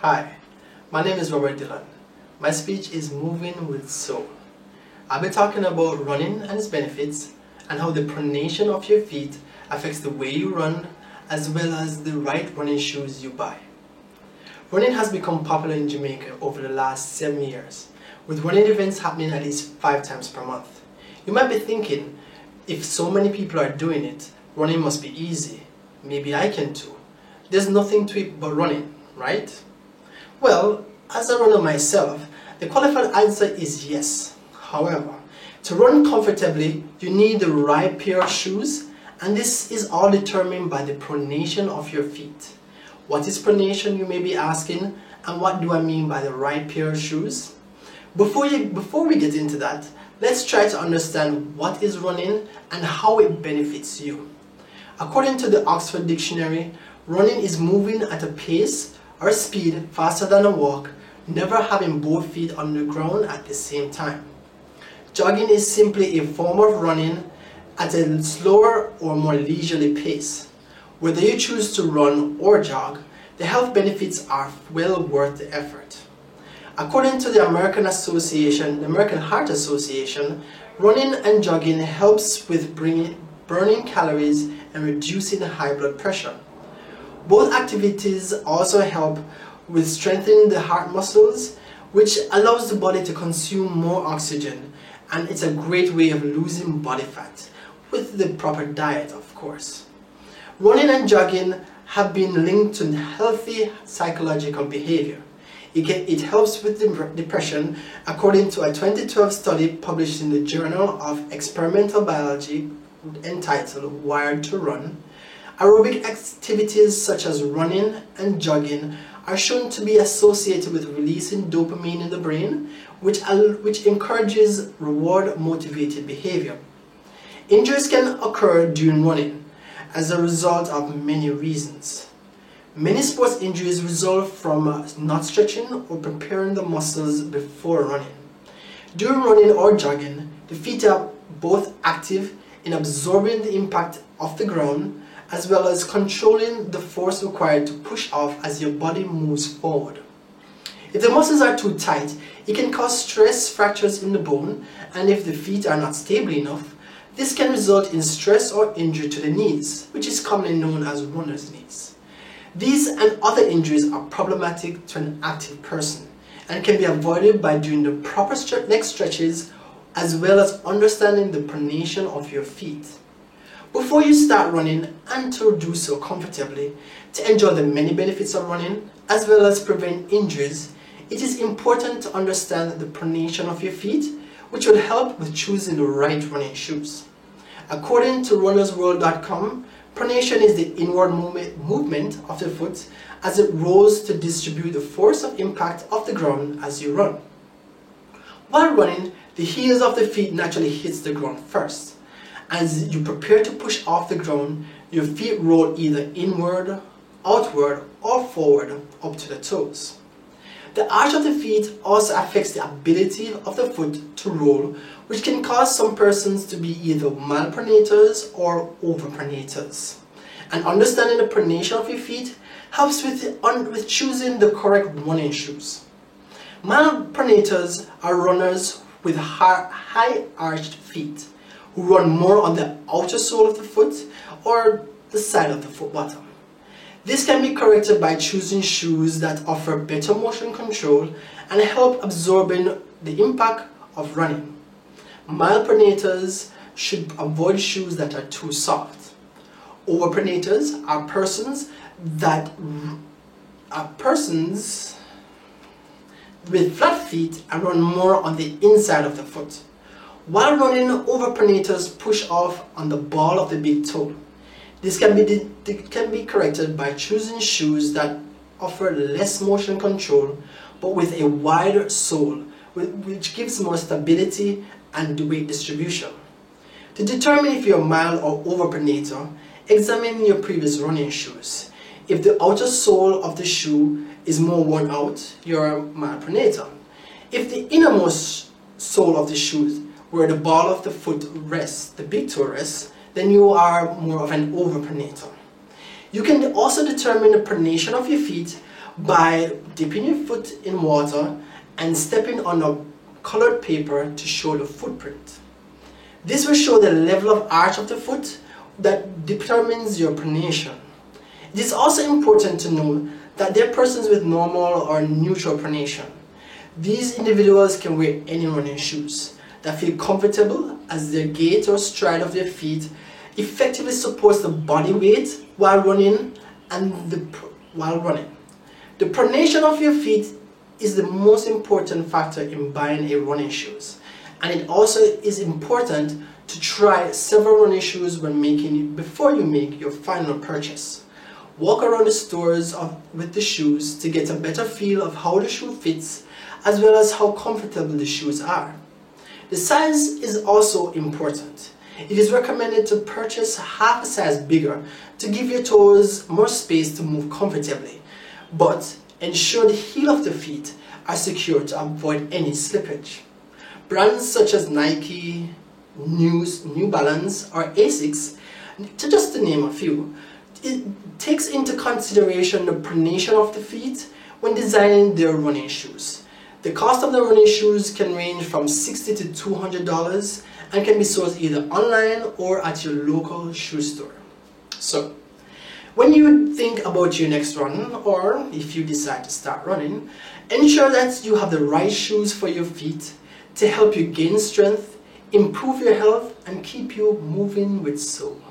Hi, my name is Robert Dillon. My speech is Moving with Soul. I'll be talking about running and its benefits and how the pronation of your feet affects the way you run as well as the right running shoes you buy. Running has become popular in Jamaica over the last 7 years, with running events happening at least 5 times per month. You might be thinking, if so many people are doing it, running must be easy. Maybe I can too. There's nothing to it but running, right? Well, as a runner myself, the qualified answer is yes. However, to run comfortably, you need the right pair of shoes, and this is all determined by the pronation of your feet. What is pronation, you may be asking, and what do I mean by the right pair of shoes? Before we get into that, let's try to understand what is running and how it benefits you. According to the Oxford Dictionary, running is moving at a pace or speed faster than a walk, never having both feet on the ground at the same time. Jogging is simply a form of running at a slower or more leisurely pace. Whether you choose to run or jog, the health benefits are well worth the effort. According to the American Heart Association, running and jogging helps with burning calories and reducing high blood pressure. Both activities also help with strengthening the heart muscles, which allows the body to consume more oxygen, and it's a great way of losing body fat, with the proper diet, of course. Running and jogging have been linked to healthy psychological behavior. It helps with depression, according to a 2012 study published in the Journal of Experimental Biology entitled Wired to Run. Aerobic activities such as running and jogging are shown to be associated with releasing dopamine in the brain, which encourages reward-motivated behavior. Injuries can occur during running as a result of many reasons. Many sports injuries result from not stretching or preparing the muscles before running. During running or jogging, the feet are both active in absorbing the impact of the ground, as well as controlling the force required to push off as your body moves forward. If the muscles are too tight, it can cause stress fractures in the bone, and if the feet are not stable enough, this can result in stress or injury to the knees, which is commonly known as runner's knees. These and other injuries are problematic to an active person and can be avoided by doing the proper neck stretches as well as understanding the pronation of your feet. Before you start running, and to do so comfortably, to enjoy the many benefits of running, as well as prevent injuries, it is important to understand the pronation of your feet, which will help with choosing the right running shoes. According to runnersworld.com, pronation is the inward movement of the foot as it rolls to distribute the force of impact of the ground as you run. While running, the heels of the feet naturally hits the ground first. As you prepare to push off the ground, your feet roll either inward, outward, or forward up to the toes. The arch of the feet also affects the ability of the foot to roll, which can cause some persons to be either malpronators or overpronators. And understanding the pronation of your feet helps with choosing the correct running shoes. Malpronators are runners with high arched feet, who run more on the outer sole of the foot or the side of the foot bottom. This can be corrected by choosing shoes that offer better motion control and help absorbing the impact of running. Malpronators should avoid shoes that are too soft. Overpronators are persons with flat feet and run more on the inside of the foot. While running, overpronators push off on the ball of the big toe. This can be corrected by choosing shoes that offer less motion control but with a wider sole, which gives more stability and weight distribution. To determine if you're a mild or overpronator, examine your previous running shoes. If the outer sole of the shoe is more worn out, you're a malpronator. If the innermost sole of the shoe, where the ball of the foot rests, the big toe rests, then you are more of an overpronator. You can also determine the pronation of your feet by dipping your foot in water and stepping on a colored paper to show the footprint. This will show the level of arch of the foot that determines your pronation. It is also important to note that there are persons with normal or neutral pronation. These individuals can wear any running shoes that feel comfortable, as their gait or stride of their feet effectively supports the body weight while running. The pronation of your feet is the most important factor in buying a running shoes, and it also is important to try several running shoes before you make your final purchase. Walk around the stores with the shoes to get a better feel of how the shoe fits, as well as how comfortable the shoes are. The size is also important. It is recommended to purchase half a size bigger to give your toes more space to move comfortably, but ensure the heel of the feet are secure to avoid any slippage. Brands such as Nike, New Balance, or Asics, just to name a few, it takes into consideration the pronation of the feet when designing their running shoes. The cost of the running shoes can range from $60 to $200 and can be sold either online or at your local shoe store. So, when you think about your next run, or if you decide to start running, ensure that you have the right shoes for your feet to help you gain strength, improve your health, and keep you moving with soul.